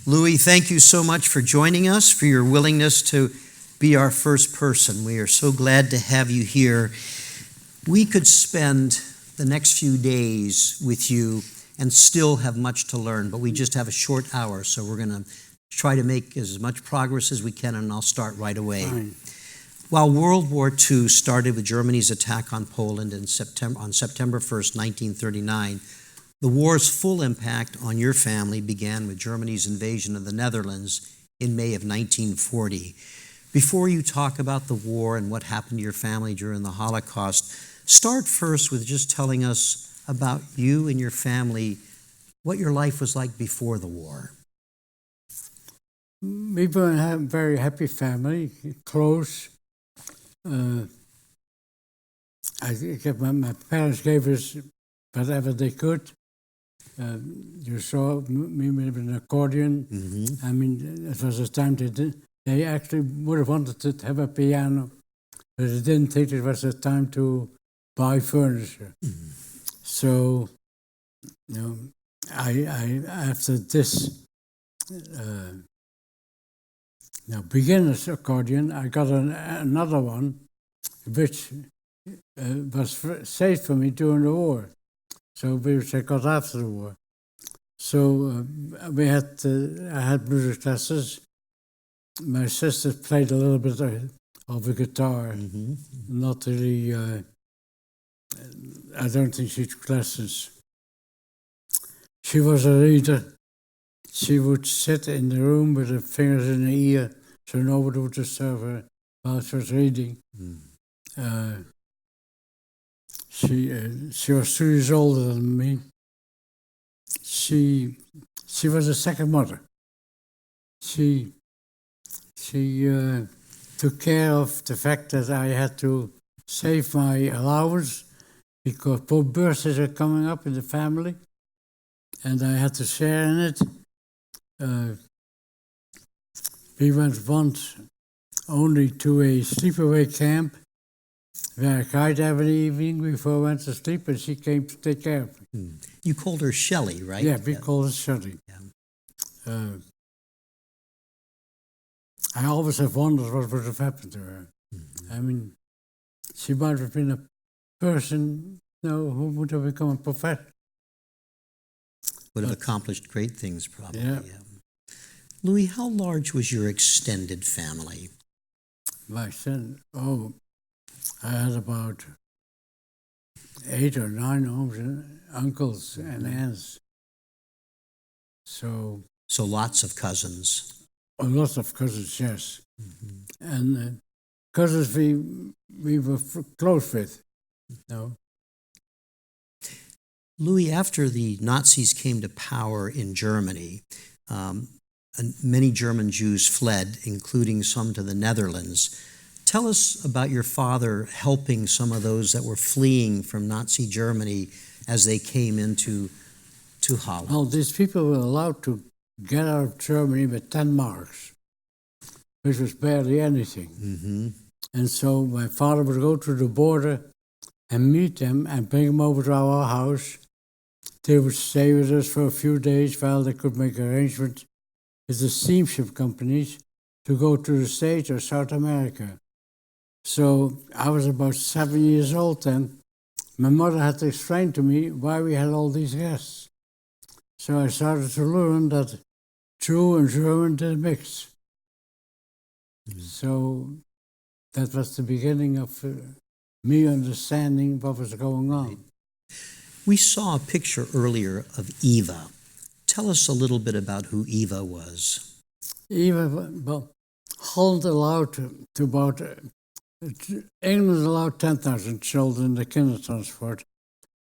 Louis, thank you so much for joining us, for your willingness to be our first person. We are so glad to have you here. We could spend the next few days with you and still have much to learn, but we just have a short hour, so we're going to try to make as much progress as we can, and I'll start right away. Fine. While World War II started with Germany's attack on Poland on September 1st, 1939, the war's full impact on your family began with Germany's invasion of the Netherlands in May of 1940. Before you talk about the war and what happened to your family during the Holocaust, start first with just telling us about you and your family, what your life was like before the war. We were a very happy family, close. My parents gave us whatever they could. You saw me with an accordion. Mm-hmm. I mean, it was a time they actually would have wanted to have a piano, but they didn't think it was a time to buy furniture. Mm-hmm. So, I after this beginner's accordion, I got another one, which was saved for me during the war. So which I got after the war. So I had music classes. My sister played a little bit of the guitar. Mm-hmm. Not really. I don't think she took lessons. She was a reader. She would sit in the room with her fingers in her ear, so nobody would disturb her while she was reading. Mm. She was 2 years older than me. She was a second mother. She took care of the fact that I had to save my allowance because both birthdays are coming up in the family, and I had to share in it. We went once only to a sleepaway camp where I cried every evening before I went to sleep, and she came to take care of me. You called her Shelley, right? Yeah, we called her Shelley. Yeah. I always have wondered what would have happened to her. Mm-hmm. I mean, she might have been a person who would have become a professor. Would have accomplished great things, probably. Yeah. Louis, how large was your extended family? My son, I had about 8 or 9 uncles and aunts. So lots of cousins. Lots of cousins, yes. Mm-hmm. And cousins we were close with. Louis, after the Nazis came to power in Germany, and many German Jews fled, including some to the Netherlands. Tell us about your father helping some of those that were fleeing from Nazi Germany as they came into Holland. Well, these people were allowed to get out of Germany with 10 marks, which was barely anything. Mm-hmm. And so my father would go to the border and meet them and bring them over to our house. They would stay with us for a few days while they could make arrangements with the steamship companies to go to the States or South America. So I was about 7 years old then. My mother had to explain to me why we had all these guests. So I started to learn that Jew and German did mix. Mm-hmm. So that was the beginning of me understanding what was going on. Right. We saw a picture earlier of Eva. Tell us a little bit about who Eva was. Eva, well, Holland allowed to about, England allowed 10,000 children in the kindertransport,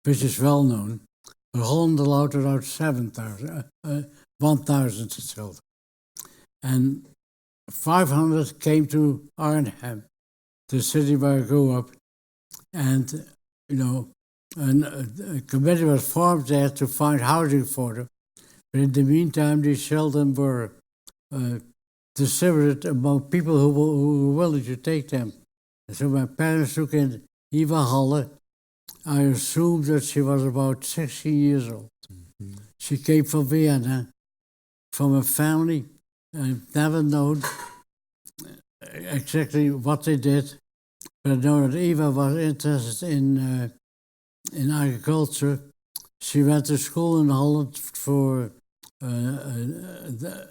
which is well known. But Holland allowed about 1,000 children. And 500 came to Arnhem, the city where I grew up. And, a committee was formed there to find housing for them. But in the meantime, these children were distributed among people who were willing to take them. And so my parents took in Eva Halle. I assumed that she was about 16 years old. Mm-hmm. She came from Vienna, from a family. I've never known exactly what they did, but I know that Eva was interested in agriculture. She went to school in Holland for the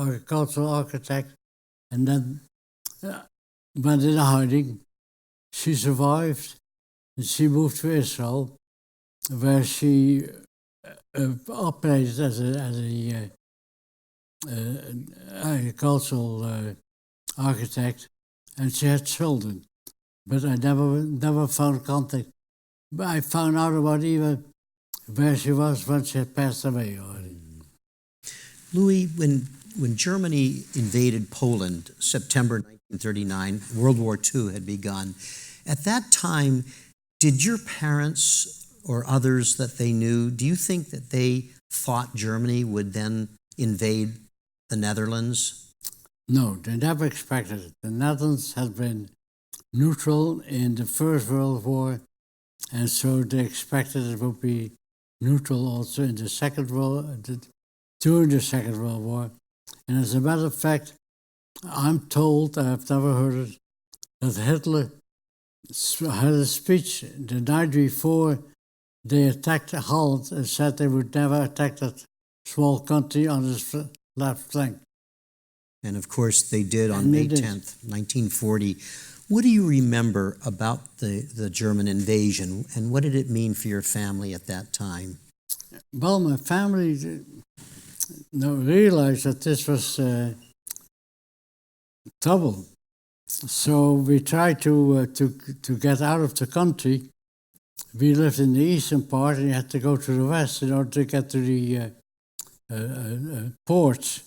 agricultural architect, and then went into hiding. She survived, and she moved to Israel, where she operated as a agricultural architect, and she had children. But I never found contact. But I found out about Eva where she was when she had passed away already. Louis, when Germany invaded Poland, September 1939, World War II had begun. At that time, did your parents or others that they knew, do you think that they thought Germany would then invade the Netherlands? No, they never expected it. The Netherlands had been neutral in the First World War, and so they expected it would be neutral also in the during the Second World War. And as a matter of fact, I'm told, I've never heard it, that Hitler had a speech the night before they attacked Holland and said they would never attack that small country on his left flank. And of course they did on May 10th, 1940. What do you remember about the German invasion, and what did it mean for your family at that time? Well, my family realized that this was trouble. So we tried to get out of the country. We lived in the eastern part, and you had to go to the west in order to get to the ports.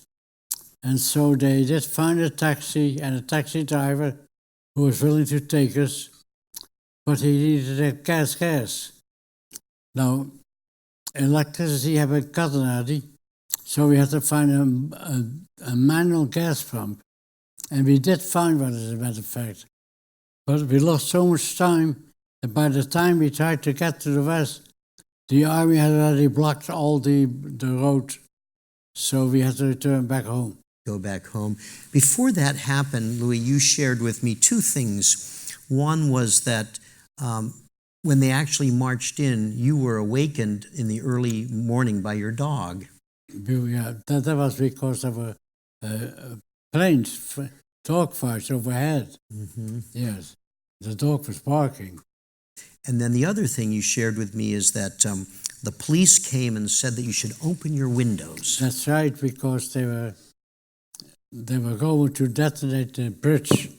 And so they did find a taxi and a taxi driver who was willing to take us, but he needed a gas. Now, electricity had been cut already, so we had to find a manual gas pump. And we did find one, as a matter of fact. But we lost so much time that by the time we tried to get to the west, the army had already blocked all the road, so we had to return back home. Go back home. Before that happened, Louis, you shared with me two things. One was that when they actually marched in, you were awakened in the early morning by your dog. Yeah, that was because of a planes, dog fights overhead. Mm-hmm. Yes, the dog was barking. And then the other thing you shared with me is that the police came and said that you should open your windows. That's right, because they were going to detonate the bridge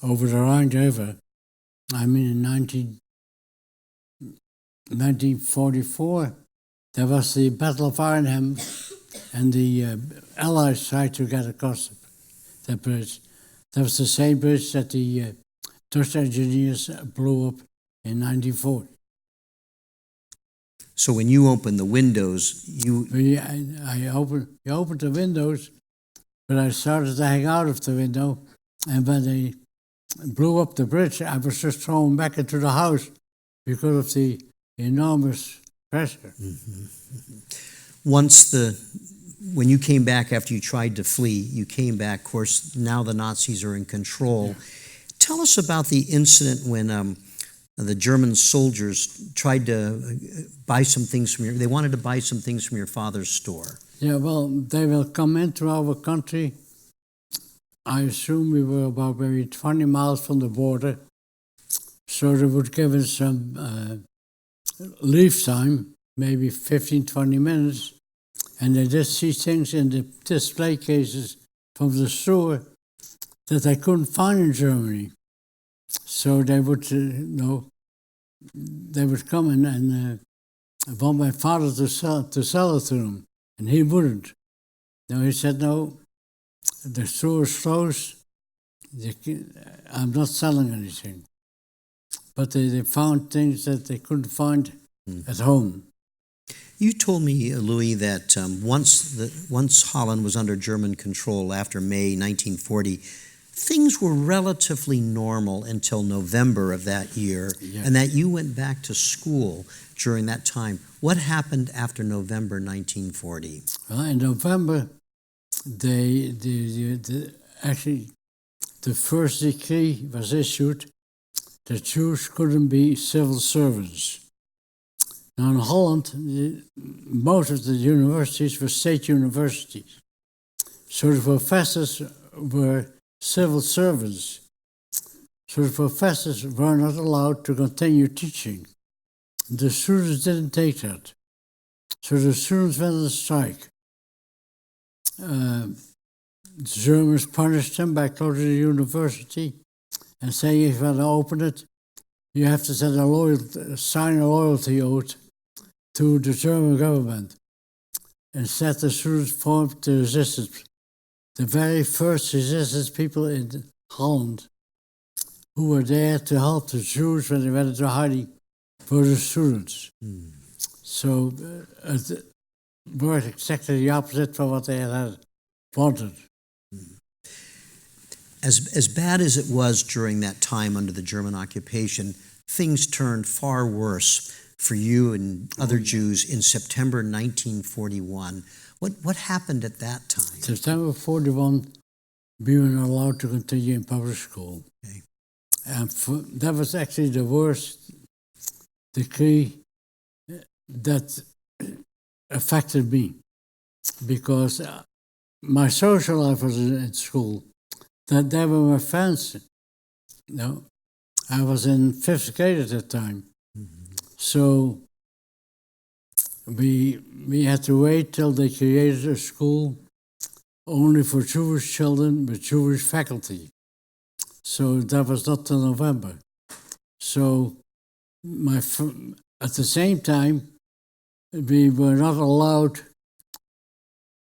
over the Rhine River. I mean, in 1944, there was the Battle of Arnhem, and the Allies tried to get across the bridge. That was the same bridge that the Dutch engineers blew up in 1940. So when you opened the windows, I opened the windows, but I started to hang out of the window, and when they blew up the bridge, I was just thrown back into the house because of the enormous pressure. Mm-hmm. When you came back after you tried to flee, you came back, of course, now the Nazis are in control. Yeah. Tell us about the incident when the German soldiers tried to buy some things from they wanted to buy some things from your father's store. Yeah, well, they will come into our country. I assume we were about maybe 20 miles from the border. So they would give us some leave time, maybe 15, 20 minutes. And they did see things in the display cases from the store that they couldn't find in Germany. So they would, they would come in and want my father to sell it to them, and he wouldn't. No, he said, no, the store is closed. I'm not selling anything. But they found things that they couldn't find at home. You told me, Louis, that once Holland was under German control after May 1940, things were relatively normal until November of that year, and that you went back to school during that time. What happened after November 1940? Well, in November, actually, the first decree was issued that Jews couldn't be civil servants. Now in Holland, most of the universities were state universities. So the professors were civil servants. So the professors were not allowed to continue teaching. The students didn't take that. So the students went on strike. The Germans punished them by closing the university and saying if you want to open it, you have to sign a loyalty oath to the German government. Instead, the students formed the resistance. The very first resistance people in Holland who were there to help the Jews when they went into hiding for the students. So it worked exactly the opposite from what they had wanted. As bad as it was during that time under the German occupation, things turned far worse for you and other Jews in September 1941. What happened at that time? September 41, we were not allowed to continue in public school. Okay. And that was actually the worst decree that affected me, because my social life was in school. That they were my friends. I was in 5th grade at that time. So we had to wait till they created a school only for Jewish children with Jewish faculty. So that was not till November. So at the same time, we were not allowed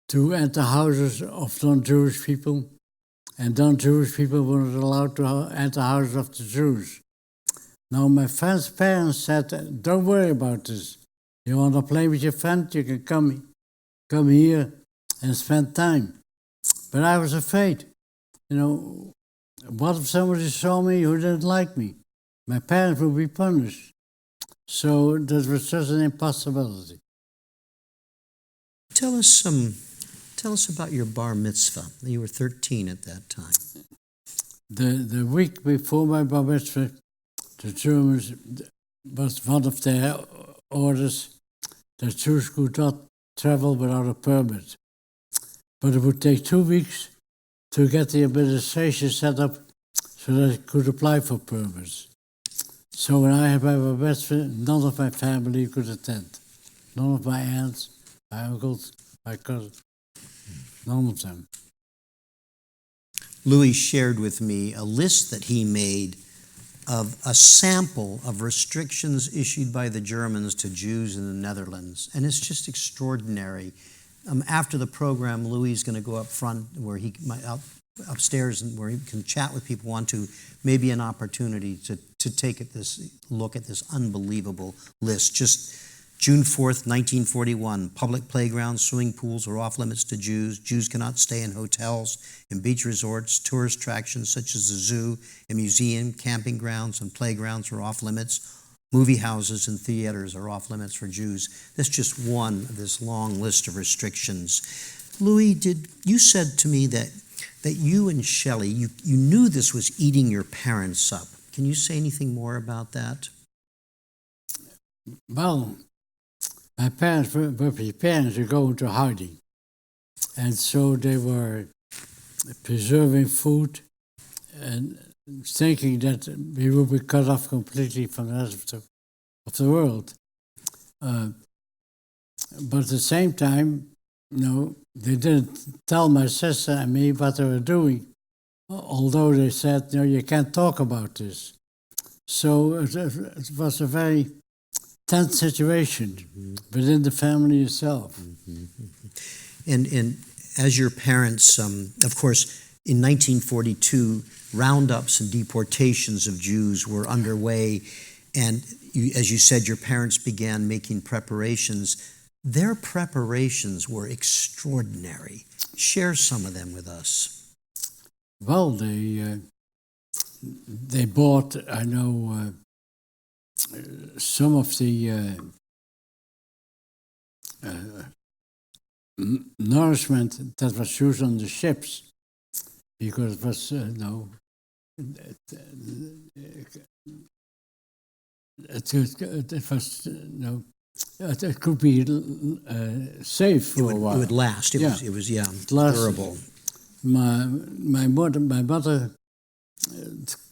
to enter houses of non-Jewish people, and non-Jewish people were not allowed to enter houses of the Jews. Now, my friend's parents said, don't worry about this. You want to play with your friend, you can come here and spend time. But I was afraid. What if somebody saw me who didn't like me? My parents would be punished. So that was just an impossibility. Tell us about your bar mitzvah. You were 13 at that time. The week before my bar mitzvah, the Germans, was one of their orders that Jews could not travel without a permit. But it would take 2 weeks to get the administration set up so that I could apply for permits. So when I had my bar mitzvah, none of my family could attend. None of my aunts, my uncles, my cousins, none of them. Louis shared with me a list that he made of a sample of restrictions issued by the Germans to Jews in the Netherlands, and it's just extraordinary. After the program, Louis is going to go up front where upstairs and where he can chat with people who want to, maybe an opportunity to take this look at this unbelievable list. Just June 4th, 1941, public playgrounds, swimming pools are off limits to Jews. Jews cannot stay in hotels, in beach resorts, tourist attractions such as the zoo, a museum, camping grounds, and playgrounds are off limits. Movie houses and theaters are off limits for Jews. That's just one of this long list of restrictions. Louis, you said to me that you and Shelley, you knew this was eating your parents up. Can you say anything more about that? Well, my parents were preparing to go into hiding. And so they were preserving food and thinking that we would be cut off completely from the rest of the world. But at the same time, they didn't tell my sister and me what they were doing, although they said, you can't talk about this. So it was a very tense situation within the family itself. And as your parents, of course, in 1942, roundups and deportations of Jews were underway, and as you said, your parents began making preparations. Their preparations were extraordinary. Share some of them with us. Well, they bought, I know, some of the nourishment that was used on the ships, because it was it could be safe for a while. It would last. It was durable. My mother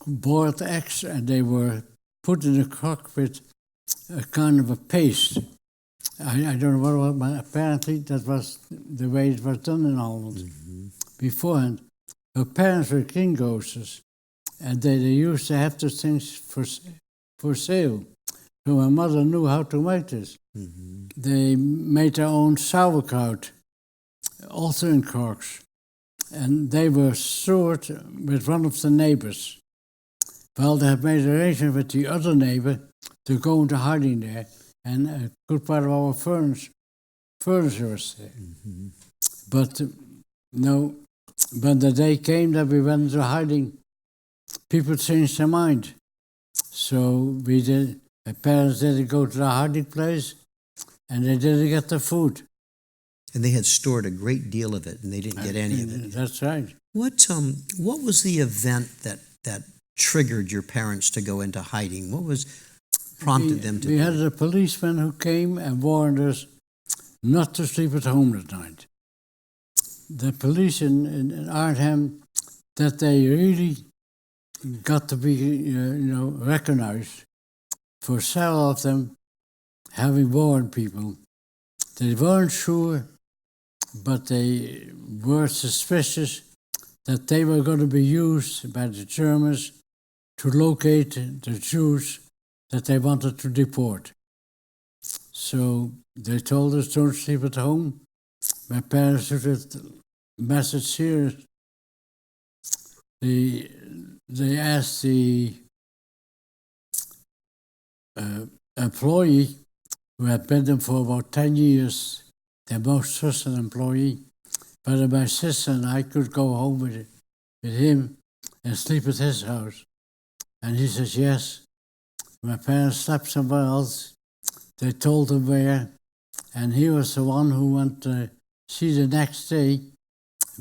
boiled eggs, and they were put in a crock with a kind of a paste. I don't know what it was, but apparently that was the way it was done in Holland beforehand. Her parents were greengrocers, and they used to have those things for sale. So my mother knew how to make this. They made their own sauerkraut, also in crocks, and they were stored with one of the neighbors. Well, they had made arrangements with the other neighbor to go into hiding there, and a good part of our furniture was there. But when the day came that we went into hiding, people changed their mind. So we did. My parents didn't go to the hiding place, and they didn't get the food. And they had stored a great deal of it, and they didn't get any of it. That's right. What was the event that triggered your parents to go into hiding? What was prompted them to? We had a policeman who came and warned us not to sleep at home at night. The police in Arnhem, that they really got to be recognized for several of them having warned people. They weren't sure, but they were suspicious that they were going to be used by the Germans to locate the Jews that they wanted to deport. So they told us, don't sleep at home. My parents took the message serious. They asked the employee who had been there for about 10 years, their most trusted employee, whether my sister and I could go home with him and sleep at his house. And he says yes. My parents slept somewhere else. They told him where, and he was the one who went to see the next day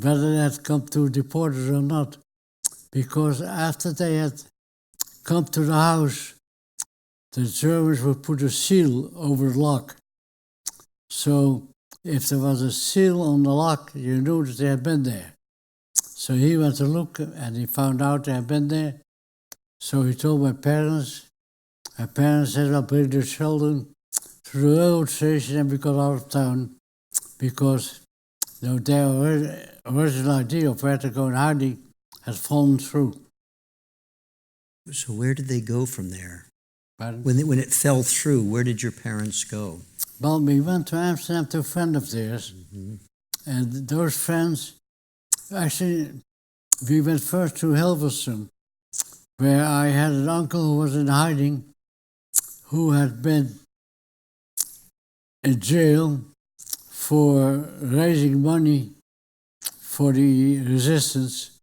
whether they had come to deport us or not. Because after they had come to the house, the Germans would put a seal over the lock. So if there was a seal on the lock, you knew that they had been there. So he went to look, and he found out they had been there. So he told my parents. My parents said, I'll bring the children to the railroad station, and we got out of town because their original idea of where to go in hiding had fallen through. So where did they go from there? Pardon? When it fell through, where did your parents go? Well, we went to Amsterdam to a friend of theirs, and those friends, actually, we went first to Hilversum, where I had an uncle who was in hiding, who had been in jail for raising money for the resistance,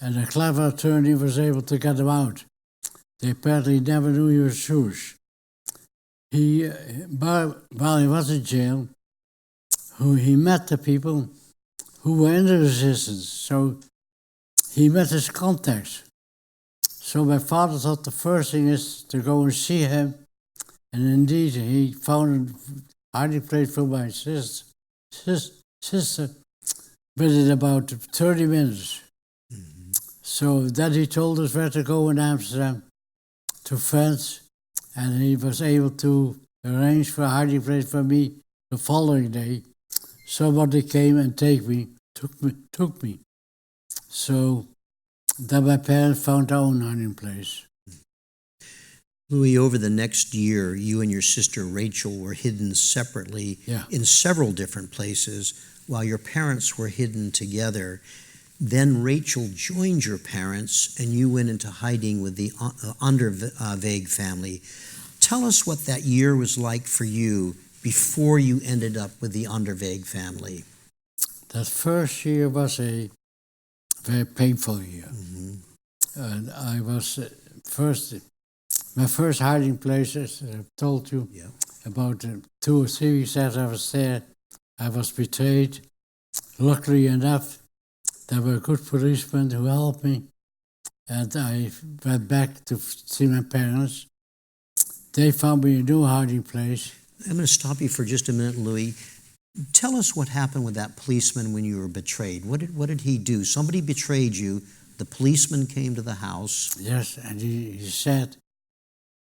and a clever attorney was able to get him out. They apparently never knew he was Jewish. While he was in jail, he met the people who were in the resistance, so he met his contacts. So my father thought the first thing is to go and see him, and indeed he found a hiding place for my sister within about 30 minutes. So then he told us where to go in Amsterdam, to France, and he was able to arrange for a hiding place for me the following day. Somebody came and took me. So then my parents found their own hiding place. Louis, over the next year, you and your sister Rachel were hidden separately in several different places while your parents were hidden together. Then Rachel joined your parents and you went into hiding with the Onderweegs family. Tell us what that year was like for you before you ended up with the Onderweegs family. That first year was a very painful year. And I was my first hiding place, as I told you, about 2 or 3 weeks after I was there, I was betrayed. Luckily enough, there were good policemen who helped me, and I went back to see my parents. They found me a new hiding place. I'm going to stop you for just a minute, Louis. Tell us what happened with that policeman when you were betrayed. What did he do? Somebody betrayed you. The policeman came to the house. Yes, and he said,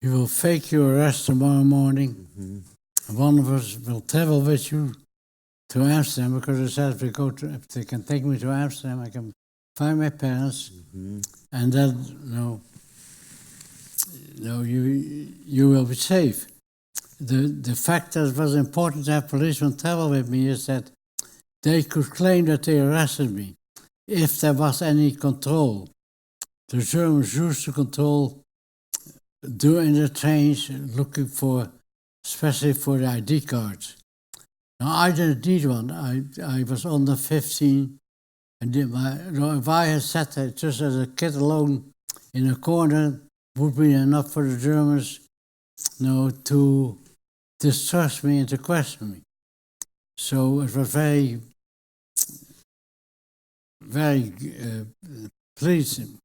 "You will fake your arrest tomorrow morning. And one of us will travel with you to Amsterdam," because I said, if they can take me to Amsterdam, I can find my parents, and then you will be safe. The fact that it was important to have policemen travel with me is that they could claim that they arrested me if there was any control. The Germans used to control during the trains, looking for, especially for the ID cards. Now, I didn't need one. I was under 15, and if I had sat there just as a kid alone in a corner, would be enough for the Germans, to distrust me and to question me. So it was very, very pleasing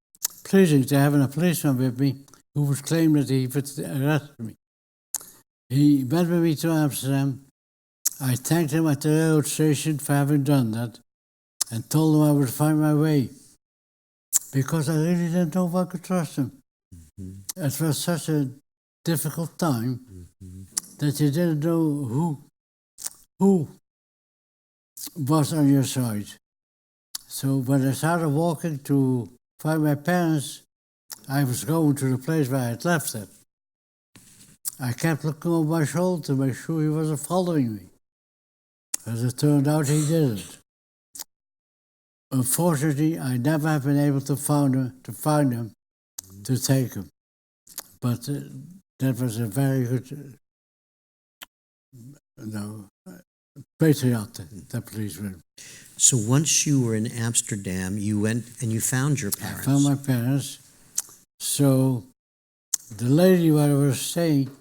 to have a policeman with me who would claim that he would arrest me. He went with me to Amsterdam. I thanked him at the railroad station for having done that, and told him I would find my way, because I really didn't know if I could trust him. It was such a difficult time that you didn't know who was on your side. So when I started walking to find my parents, I was going to the place where I had left it. I kept looking over my shoulder to make sure he wasn't following me. As it turned out, he didn't. Unfortunately, I never have been able to find him, to take him. But that was a very good, patriot, that policeman. So once you were in Amsterdam, you went and you found your parents. I found my parents. So the lady where I was staying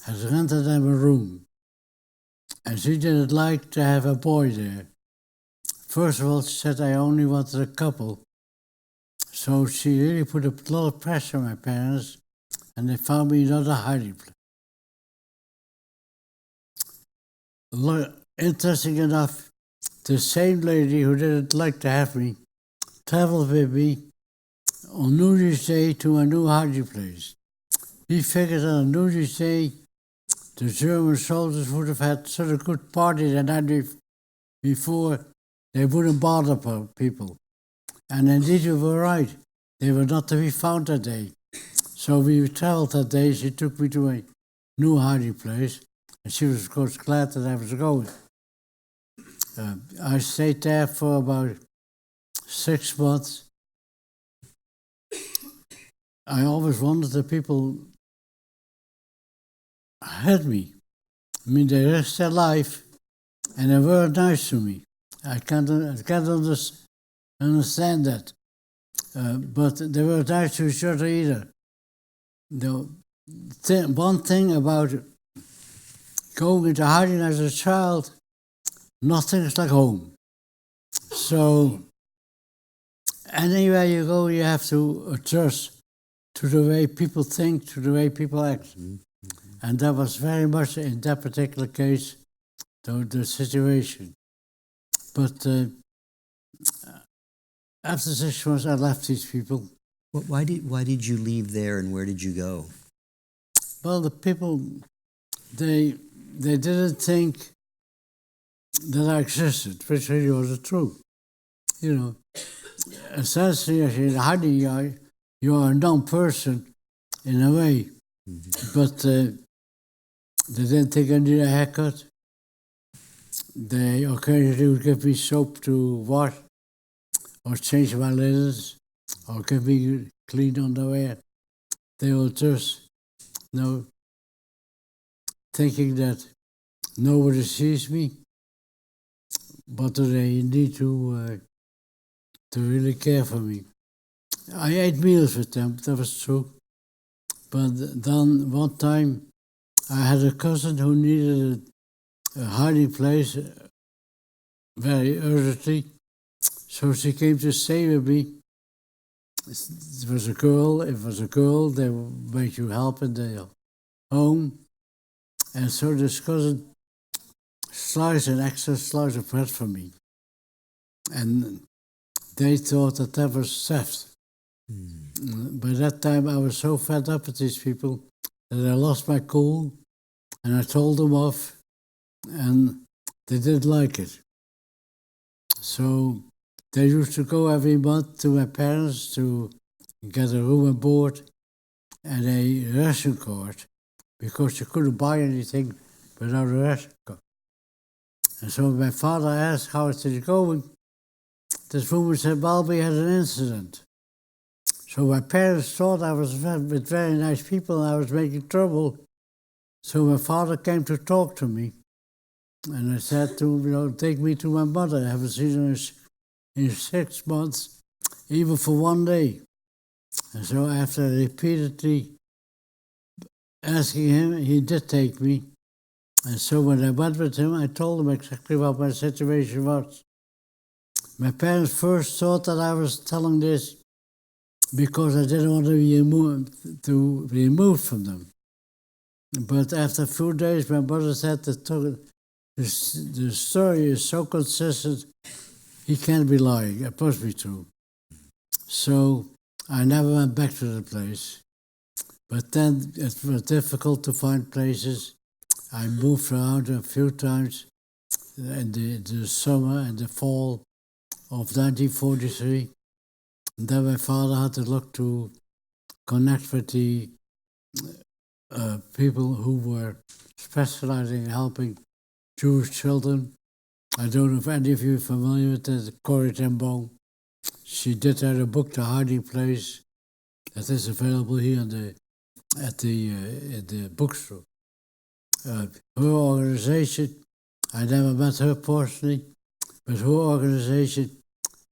has rented them a room. And she didn't like to have a boy there. First of all, she said I only wanted a couple. So she really put a lot of pressure on my parents, and they found me another hiding place. Interesting enough, the same lady who didn't like to have me traveled with me on New Year's Day to a new hiding place. He figured that on New Year's Day, the German soldiers would have had such a good party the night before, they wouldn't bother people. And indeed, you were right. They were not to be found that day. So we traveled that day. She took me to a new hiding place, and she was, of course, glad that I was going. I stayed there for about 6 months. I always wondered that people had me. I mean, they risked their life, and they were nice to me. I can't understand that. But they were nice to each other either. One thing about going into hiding as a child, nothing is like home. So anywhere you go, you have to adjust to the way people think, to the way people act. And that was very much, in that particular case, the situation. But after 6 months, I left these people. Why did you leave there, and where did you go? Well, the people, they didn't think that I existed, which really wasn't true. Essentially, if you're in hiding, you are a non-person in a way. But they didn't think I needed a haircut. They occasionally would give me soap to wash, or change my linens, or give me clean underwear. They were just, thinking that nobody sees me, but they need to really care for me. I ate meals with them, that was true. But then one time, I had a cousin who needed a hiding place very urgently. So she came to stay with me. It was a girl. If it was a girl, they would make you help in the home. And so this cousin sliced an extra slice of bread for me. And they thought that that was theft. By that time, I was so fed up with these people that I lost my cool, and I told them off, and they didn't like it. So they used to go every month to my parents to get a room and board and a ration card, because you couldn't buy anything without a ration card. And so my father asked how it is going. This woman said, well, we had an incident. So my parents thought I was with very nice people and I was making trouble. So my father came to talk to me. And I said to him, take me to my mother. I haven't seen her in 6 months, even for one day. And so after repeatedly asking him, he did take me. And so when I went with him, I told him exactly what my situation was. My parents first thought that I was telling this because I didn't want to be removed from them. But after a few days, my mother said that the story is so consistent, he can't be lying. It must be true. So I never went back to the place. But then it was difficult to find places. I moved around a few times in the summer and the fall of 1943. And then my father had to look to connect with the people who were specializing in helping Jewish children. I don't know if any of you are familiar with that, Corrie ten Boom. She did write a book, The Hiding Place, that is available here at the bookstore. Her organization, I never met her personally, but her organization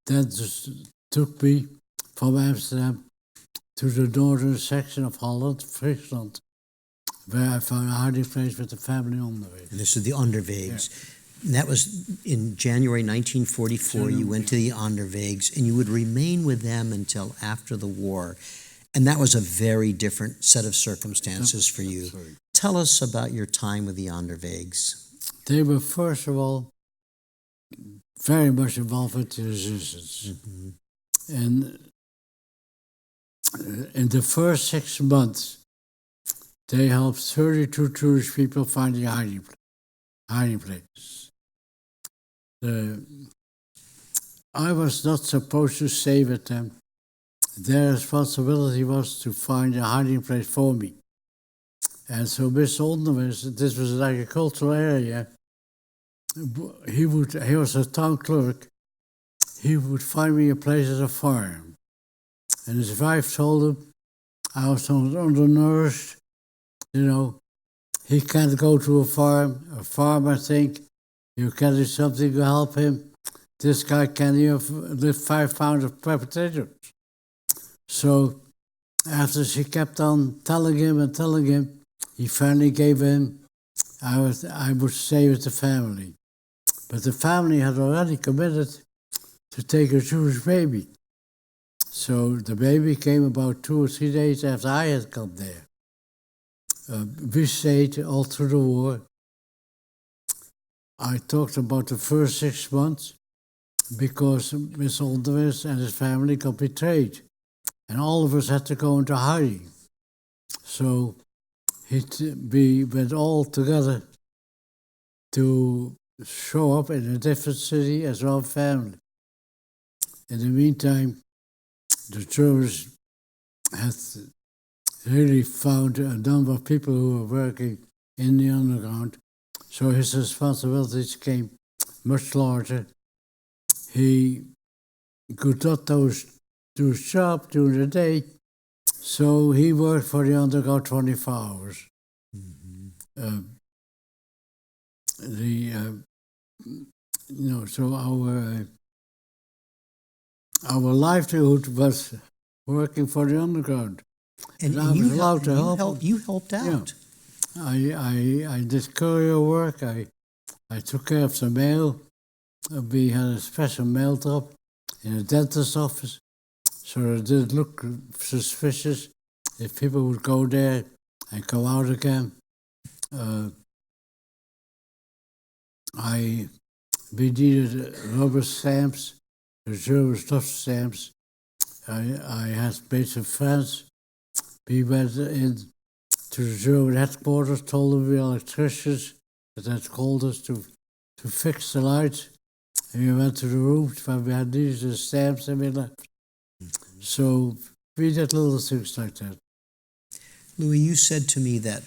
then just took me from Amsterdam to the northern section of Holland, Friesland, where I found a hiding place with the family Onderweegs. And this is the Onderweegs. Yeah. And that was in January 1944. You went to the Onderweegs, and you would remain with them until after the war. And that was a very different set of circumstances for you. Tell us about your time with the Onderweegs. They were, first of all, very much involved with the resistance. Mm-hmm. And in the first 6 months, they helped 32 Jewish people find a hiding place. I was not supposed to stay with them. Their responsibility was to find a hiding place for me. And so Mr. Onderweegs, this was an agricultural area, he was a town clerk, he would find me a place at a farm. And his wife told him I was undernourished, he can't go to a farmer think, you can do something to help him. This guy can't even lift 5 pounds of potatoes. So after she kept on telling him, he finally gave in. I would stay with the family. But the family had already committed to take a Jewish baby. So the baby came about 2 or 3 days after I had come there. We stayed all through the war. I talked about the first 6 months because Mr. Onderweegs and his family got betrayed. And all of us had to go into hiding. So we went all together to show up in a different city as one family. In the meantime, the Germans had really found a number of people who were working in the underground, so his responsibilities became much larger. He could not do his job during the day, so he worked for the underground 24 hours. Mm-hmm. So our livelihood was working for the underground. And I was allowed to help. You helped out. Yeah. I did courier work. I took care of the mail. we had a special mail drop in a dentist's office, so it didn't look suspicious if people would go there and go out again. We needed rubber stamps, the German stuff stamps. I had made some friends. We went in to the German headquarters, told them we were electricians, that had called us to fix the lights. And we went to the rooms where we had these stamps and we left. So we did little things like that. Louis, you said to me that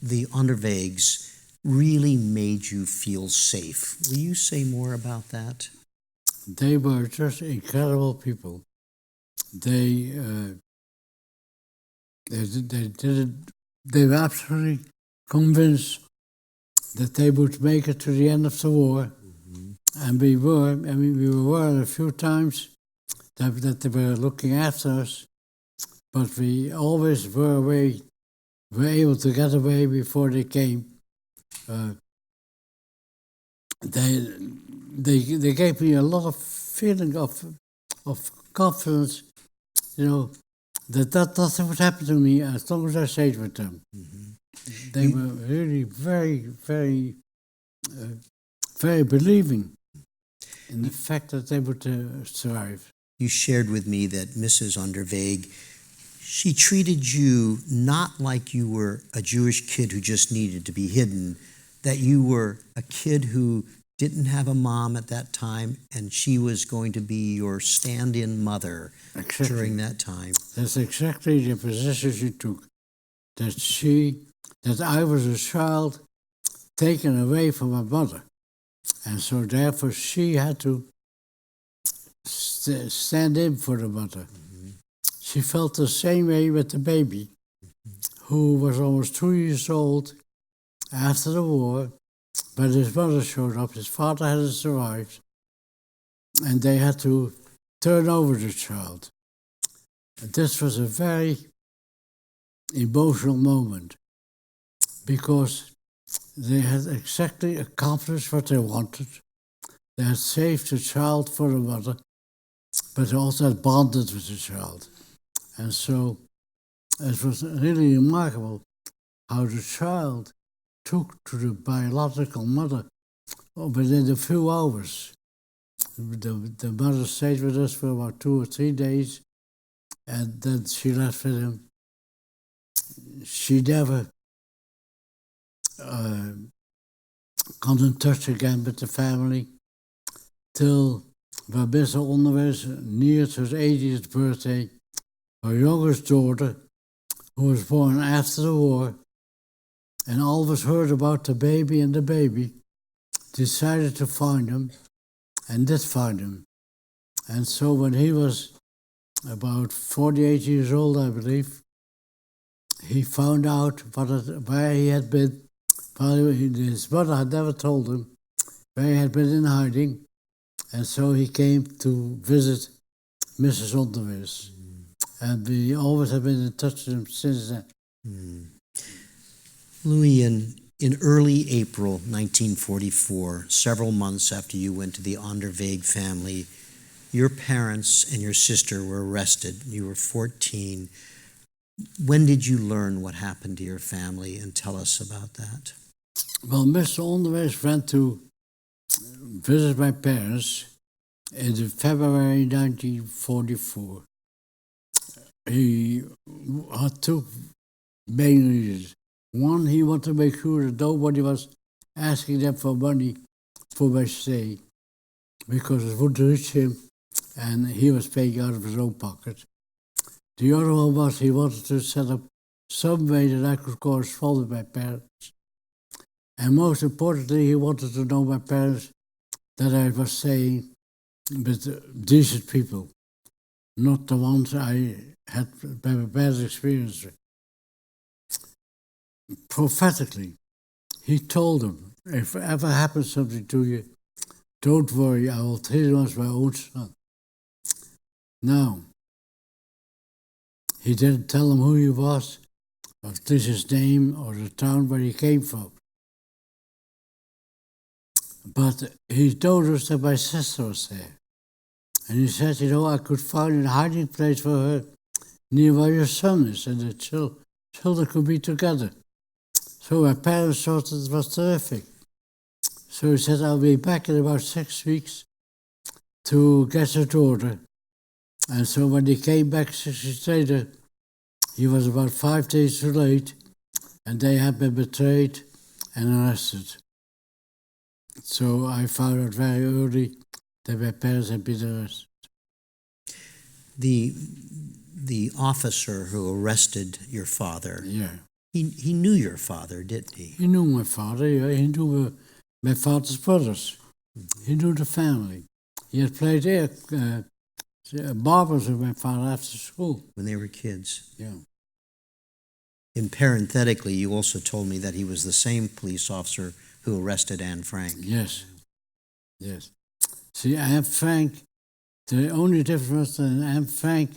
the Onderweegs really made you feel safe. Will you say more about that? They were just incredible people. They were absolutely convinced that they would make it to the end of the war. And we were. I mean, we were worried a few times that they were looking after us, but we always were able to get away before they came. They gave me a lot of feeling of confidence, you know, that nothing would happen to me as long as I stayed with them. They were really very, very, very believing in the fact that they would survive. You shared with me that Mrs. Onderweeg, she treated you not like you were a Jewish kid who just needed to be hidden, that you were a kid who didn't have a mom at that time, and she was going to be your stand-in mother during that time. That's exactly the position she took. That I was a child taken away from my mother. And so therefore she had to stand in for the mother. She felt the same way with the baby, who was almost 2 years old after the war, but his mother showed up. His father hadn't survived, and they had to turn over the child. And this was a very emotional moment, because they had exactly accomplished what they wanted. They had saved the child for the mother, but they also had bonded with the child. And so it was really remarkable how the child took to the biological mother within a few hours. The mother stayed with us for about 2 or 3 days, and then she left with him. She never got in touch again with the family till when Mr. Onderweegs, near to his 80th birthday, her youngest daughter, who was born after the war, and all of us heard about the baby, decided to find him, and did find him. And so when he was about 48 years old, I believe, he found out where he had been. His mother had never told him where he had been in hiding, and so he came to visit Mrs. Onderweegs. And we always have been in touch with him since then. Louis, in early April 1944, several months after you went to the Onderweeg family, your parents and your sister were arrested. You were 14. When did you learn what happened to your family, and tell us about that? Well, Mr. Onderweegs went to visit my parents in February 1944. He had two main reasons. One, he wanted to make sure that nobody was asking them for money for my stay, because it would reach him and he was paying out of his own pocket. The other one was he wanted to set up some way that I could correspond with my parents. And most importantly, he wanted to know my parents that I was staying with decent people, not the ones I had a bad experience with. Prophetically, he told them, if ever happens something to you, don't worry, I will treat him as my own son. Now, he didn't tell them who he was, or his name, or the town where he came from. But he told us that my sister was there. And he said, I could find a hiding place for her near where your son is, and the children could be together. So my parents thought it was terrific. So he said, I'll be back in about 6 weeks to get your daughter. And so when he came back 6 weeks later, he was about 5 days too late, and they had been betrayed and arrested. So I found out very early that my parents had been arrested. The officer who arrested your father, Yeah. he knew your father, didn't he? He knew my father, yeah. He knew my father's brothers. Mm-hmm. He knew the family. He had played barbers with my father after school. When they were kids? Yeah. And parenthetically, you also told me that he was the same police officer who arrested Anne Frank. Yes. Yes. See, Anne Frank, the only difference in Anne Frank,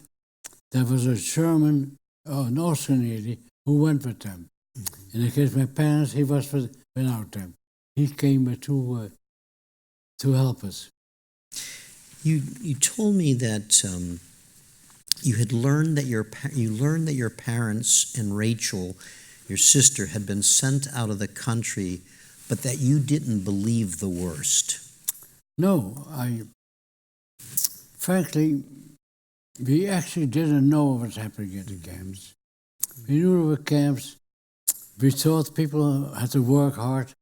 there was a German, an Austrian lady, who went with them. Mm-hmm. In the case of my parents, he was without them. He came to help us. You told me that you had learned that your parents and Rachel, your sister, had been sent out of the country, but that you didn't believe the worst. No, frankly, we actually didn't know what was happening in the camps. We knew there were camps. We thought people had to work hard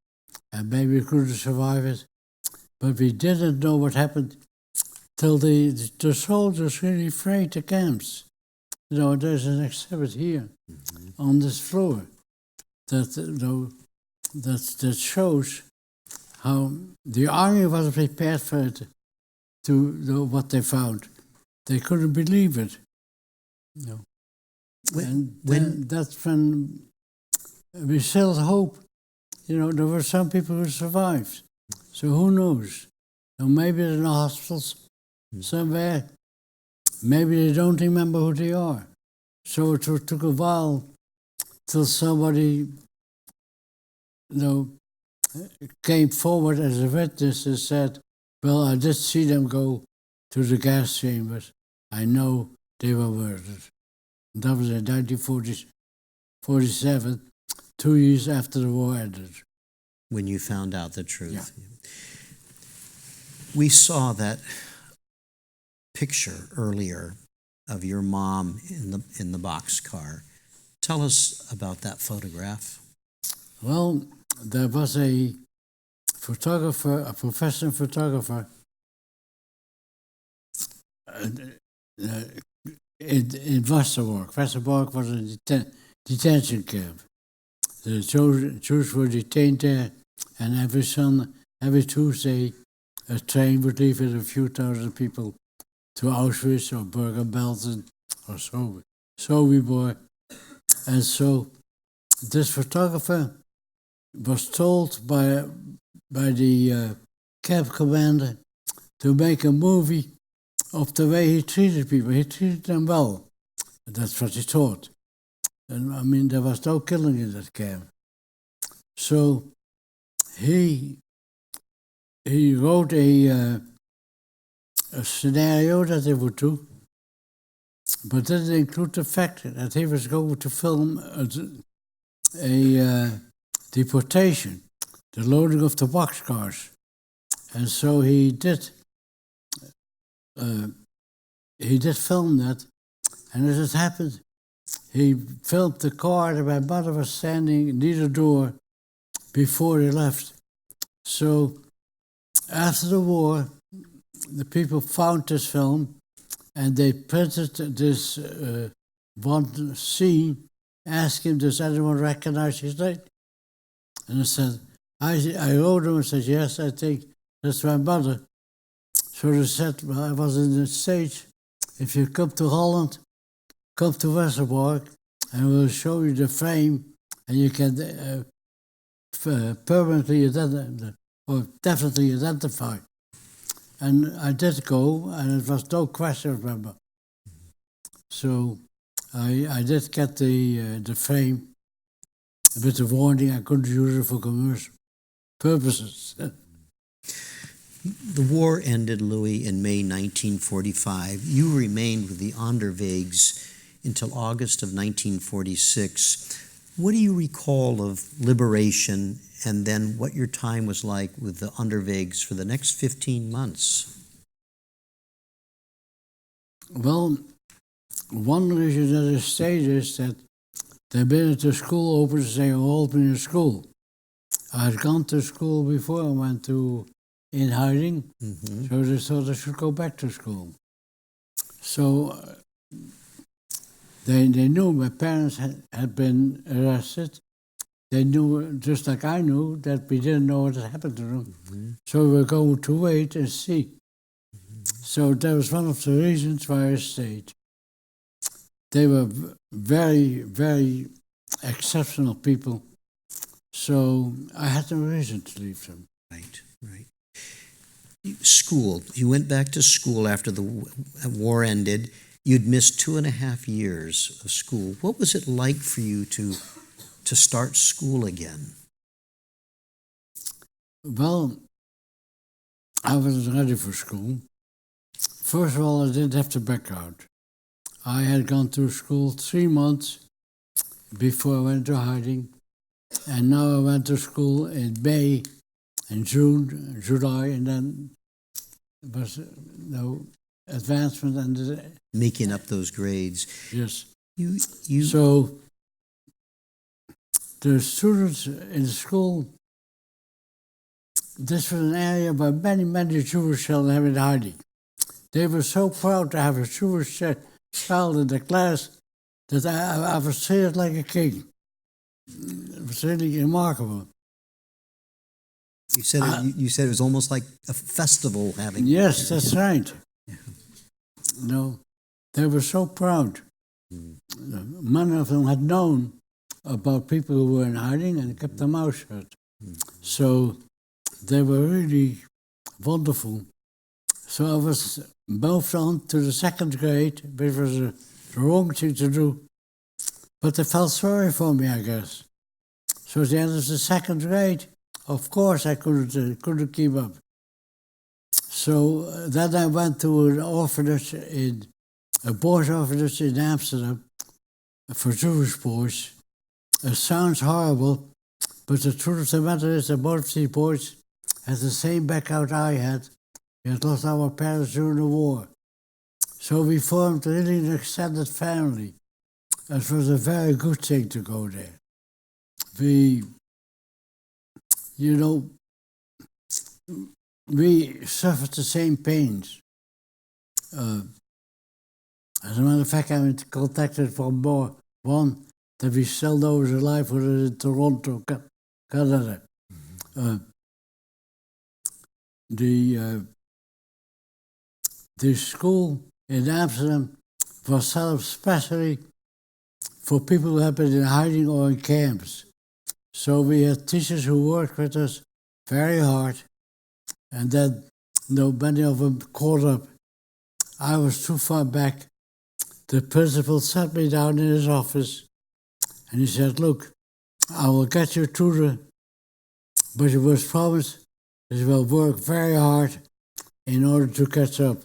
and maybe we couldn't survive it. But we didn't know what happened till the soldiers really frayed the camps. There's an exhibit here on this floor that shows how the army was prepared for it, to what they found. They couldn't believe it. That's when we still hope. There were some people who survived. So who knows? Maybe they're in the hospitals somewhere. Maybe they don't remember who they are. So it took a while till somebody, came forward as a witness and said, well, I did see them go to the gas chambers. I know they were murdered. And that was in 1947, 2 years after the war ended. When you found out the truth. Yeah. We saw that picture earlier of your mom in the boxcar. Tell us about that photograph. Well, there was a photographer, a professional photographer, in Westerbork. Westerbork was a detention camp. The Jews were detained there, and every Tuesday, a train would leave with a few thousand people to Auschwitz or Bergen-Belsen or Sobibor. And so this photographer was told by the camp commander to make a movie of the way he treated people. He treated them well. That's what he thought. And there was no killing in that camp. So he wrote a scenario that they would do, but didn't include the fact that he was going to film a deportation, the loading of the boxcars. And so he did film that, and as it happened, he filmed the car that my mother was standing near the door before they left. So after the war, the people found this film and they printed this one scene, asked him, does anyone recognize his name? And I said, I wrote him and said, yes, I think that's my mother. So they said, well, I was in the States. If you come to Holland, come to Westerbork, and we'll show you the frame, and you can permanently or definitely identify. And I did go, and it was no question, remember. So I did get the frame with the warning I couldn't use it for commercial purposes. The war ended, Louis, in May 1945. You remained with the Onderweegs until August of 1946. What do you recall of liberation and then what your time was like with the Onderweegs for the next 15 months? Well, one reason that I stayed is that they been to school open to say, hold me in school. I had gone to school before I went in hiding, so they thought I should go back to school. So they knew my parents had been arrested. They knew, just like I knew, that we didn't know what had happened to them. So we were going to wait and see. So that was one of the reasons why I stayed. They were very, very exceptional people. So I had no reason to leave them. Right. School. You went back to school after the war ended. You'd missed 2.5 years of school. What was it like for you to start school again? Well, I wasn't ready for school. First of all, I didn't have to back out. I had gone through school 3 months before I went to hiding. And now I went to school in May, in June, July, and then there was no advancement and making up those grades. Yes. You. So the students in school, this was an area where many, many Jewish children have been hiding. They were so proud to have a Jewish child in the class that I was treated like a king. It was really remarkable. You said it was almost like a festival having. Yes, that's right. Yeah. No, they were so proud. Many of them had known about people who were in hiding and kept their mouth shut. So they were really wonderful. So I was moved on to the 2nd grade, which was the wrong thing to do. But they felt sorry for me, I guess. So at the end of the 2nd grade, of course I couldn't keep up. So then I went to an orphanage, a boys' orphanage in Amsterdam for Jewish boys. It sounds horrible, but the truth of the matter is that both of these boys had the same background I had. We had lost our parents during the war. So we formed really an extended family. It was a very good thing to go there. We suffered the same pains. As a matter of fact, I'm in contact with one that we still know is alive, who is in Toronto, Canada. The school in Amsterdam was set up specially for people who have been in hiding or in camps. So we had teachers who worked with us very hard, and then many of them caught up. I was too far back. The principal sat me down in his office, and he said, look, I will get you through but you must promise that you will work very hard in order to catch up.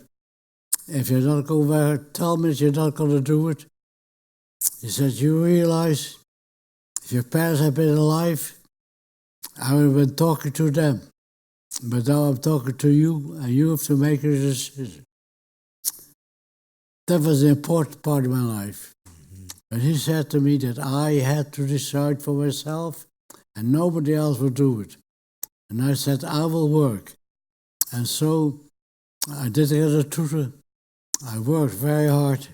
If you're not going to tell me that you're not going to do it, he said, you realize if your parents had been alive, I would have been talking to them. But now I'm talking to you, and you have to make a decision. That was the important part of my life. And he said to me that I had to decide for myself, and nobody else would do it. And I said, I will work. And so I did get a tutor. I worked very hard,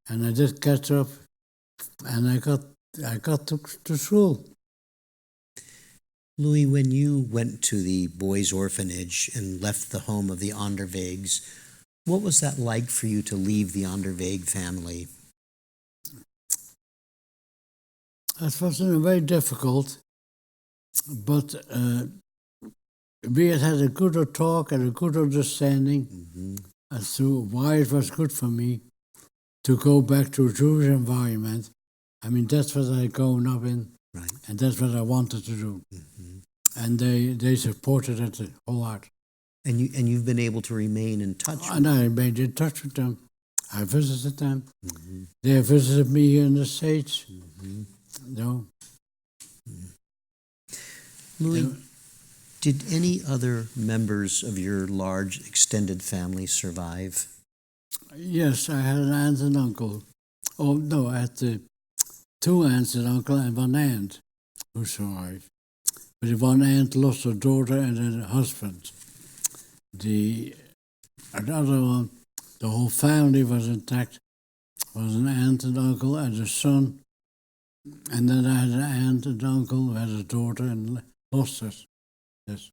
and I did catch up, and I got to school. Louis, when you went to the boys' orphanage and left the home of the Onderweegs, what was that like for you to leave the Onderweeg family? It was in a way difficult, but we had a good talk and a good understanding as to why it was good for me to go back to a Jewish environment. I mean, that's what I grown up in, right, and that's what I wanted to do. And they supported it wholeheartedly. And you've been able to remain in touch with And I remained in touch with them. I visited them. Mm-hmm. They visited me here in the States. Mm-hmm. No. Louis, did any other members of your large extended family survive? Yes, I had an aunt and uncle. Oh, no, I had two aunts and uncle and one aunt who survived. But the one aunt lost her daughter and her husband. Another one, the whole family was intact. Was an aunt and uncle and a son. And then I had an aunt and uncle who had a daughter and lost her. Yes.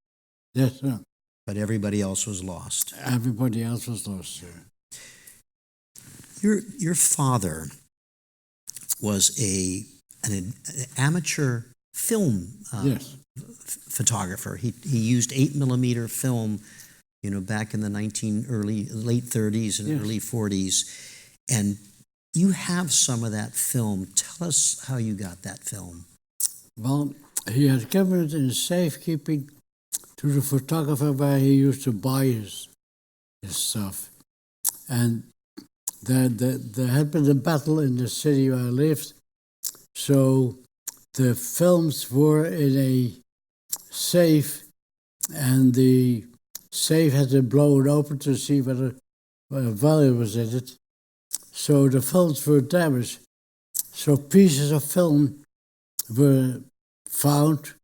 Yes, sir. But everybody else was lost. Everybody else was lost, sir. Your father was an amateur film Yes. photographer. He used 8mm film, back in the late 30s and Yes. early 40s, and you have some of that film. Tell us how you got that film. Well, he had given it in safekeeping to the photographer where he used to buy his stuff. And there had been a battle in the city where I lived, so the films were in a safe, and the safe had to blow it open to see whether value was in it. So the films were damaged. So pieces of film were found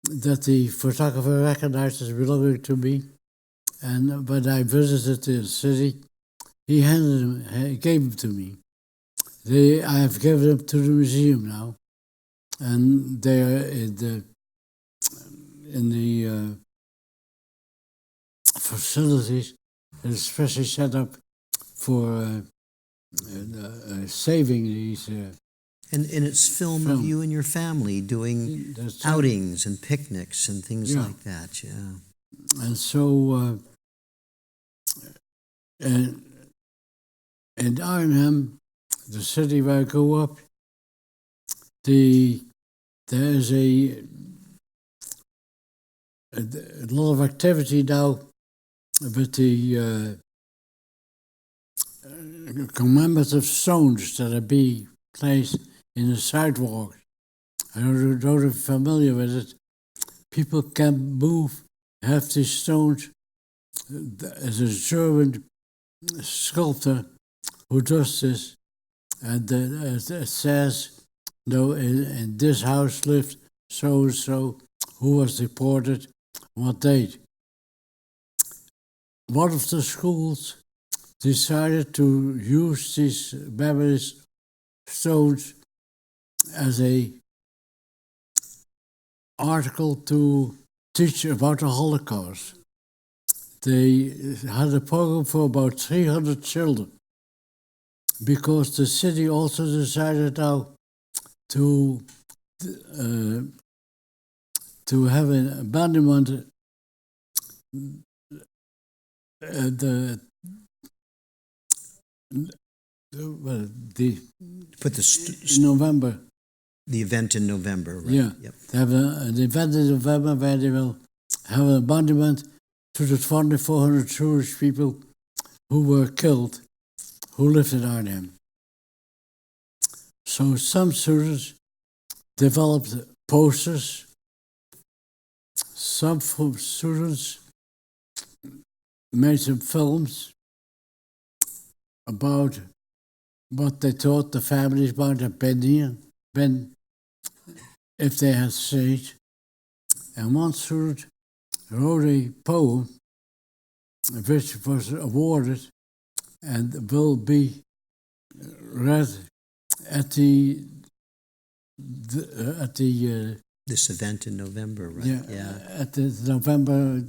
that the photographer recognized as belonging to me. And when I visited the city, he gave them to me. I have given them to the museum now, and they are in the facilities, especially set up for saving these. And it's film of you and your family doing outings and picnics and things like that, yeah. And so, in Arnhem, the city where I grew up, there's a lot of activity now with the commemorative stones that are being placed in the sidewalk. I don't know if you're familiar with it. People can have these stones. There's a German sculptor who does this, and it says, in this house lived so-and-so, who was deported, what date. One of the schools decided to use these memory stones as a article to teach about the Holocaust. They had a program for about 300 children, because the city also decided now to have an abandonment November. The event in November, right? Yeah. Yep. They have an event in November where they will have a monument to the 2,400 Jewish people who were killed, who lived in Arnhem. So some students developed posters. Some students made some films about what they thought the families might have been if they had stayed. And one student wrote a poem which was awarded and will be read at this event in November, right? Yeah. At the November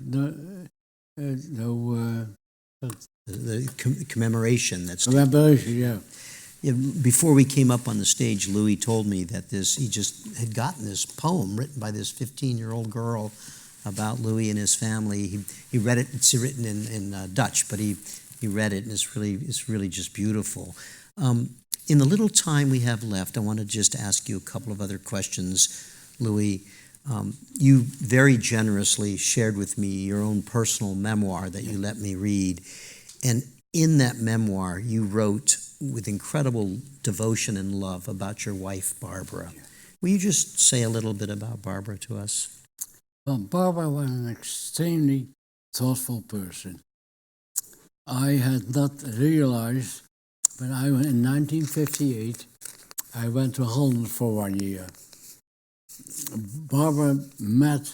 the commemoration. That's commemoration, yeah. Yeah, before we came up on the stage, Louis told me that he just had gotten this poem written by this 15-year-old girl about Louis and his family. He read it. It's written in Dutch, but he read it, and it's really just beautiful. In the little time we have left, I want to just ask you a couple of other questions, Louis. You very generously shared with me your own personal memoir that you let me read. And in that memoir, you wrote with incredible devotion and love about your wife, Barbara. Will you just say a little bit about Barbara to us? Well, Barbara was an extremely thoughtful person. I had not realized when in 1958, I went to Holland for 1 year. Barbara met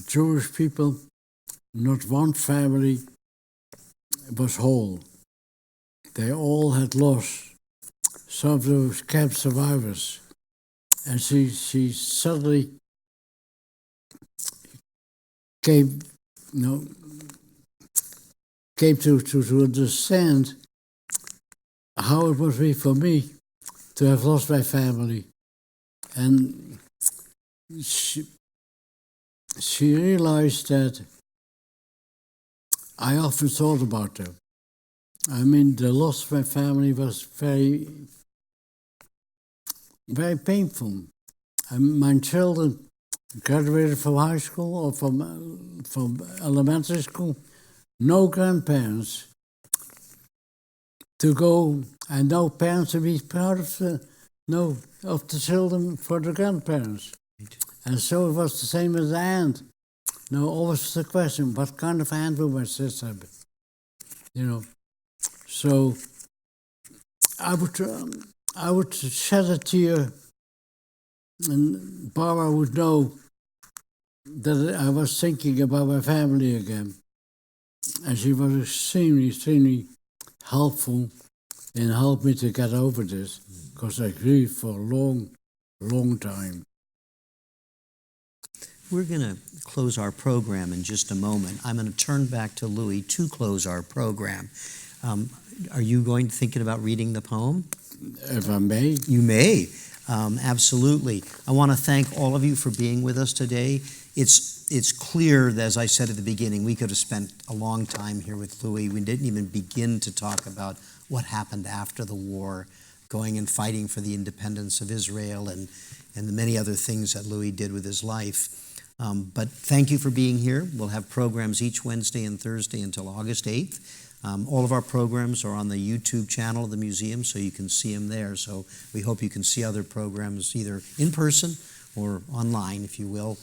Jewish people. Not one family was whole. They all had lost. Some of those camp survivors. And she suddenly came to understand how it would be for me to have lost my family. And she realized that I often thought about her. I mean, the loss of my family was very, very painful. And my children graduated from high school or from elementary school, no grandparents to go, and no parents to be proud of the children for the grandparents. And so it was the same as the aunt. Always the question, what kind of aunt will my sister be? So I would shed a tear, and Barbara would know that I was thinking about my family again. And she was extremely, extremely helpful in helping me to get over this, because I grieved for a long, long time. We're going to close our program in just a moment. I'm going to turn back to Louis to close our program. Are you thinking about reading the poem? If I may. You may. Absolutely. I want to thank all of you for being with us today. It's clear, as I said at the beginning, we could have spent a long time here with Louis. We didn't even begin to talk about what happened after the war, going and fighting for the independence of Israel and the many other things that Louis did with his life. But thank you for being here. We'll have programs each Wednesday and Thursday until August 8th. All of our programs are on the YouTube channel of the museum, so you can see them there. So we hope you can see other programs either in person or online, if you will.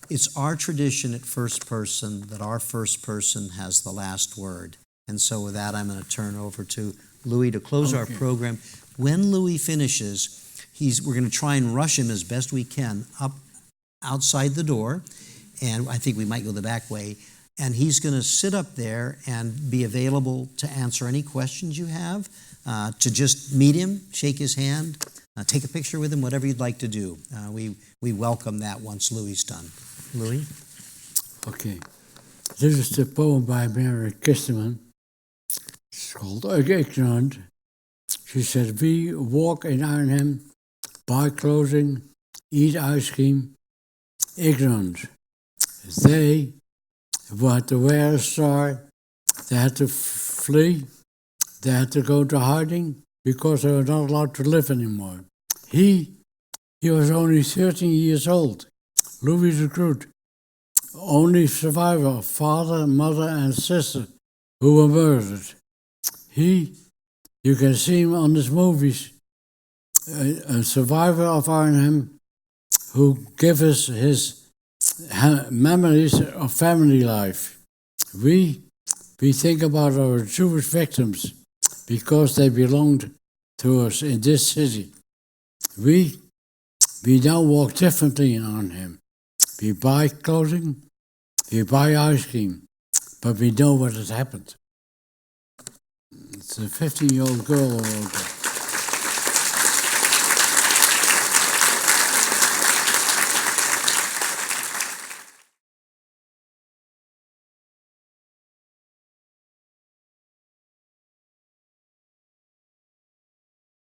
It's our tradition at First Person that our first person has the last word. And so with that, I'm going to turn over to Louis to close our program. When Louis finishes, we're going to try and rush him as best we can up outside the door, and I think we might go the back way. And he's going to sit up there and be available to answer any questions you have, to just meet him, shake his hand, take a picture with him, whatever you'd like to do. We welcome that once Louis is done. Louis? Okay. This is the poem by Mary Kisterman. It's called Ignorant. She said, we walk in Arnhem, buy clothing, eat ice cream, ignorant. They had to wear a star, they had to flee, they had to go to hiding because they were not allowed to live anymore. He was only 13 years old, Louis De Groot, only survivor of father, mother, and sister who were murdered. You can see him on his movies, a survivor of Arnhem who gave us his memories of family life. We think about our Jewish victims because they belonged to us in this city. We now walk differently on him. We buy clothing, we buy ice cream, but we know what has happened. It's a 15-year-old girl who wrote it.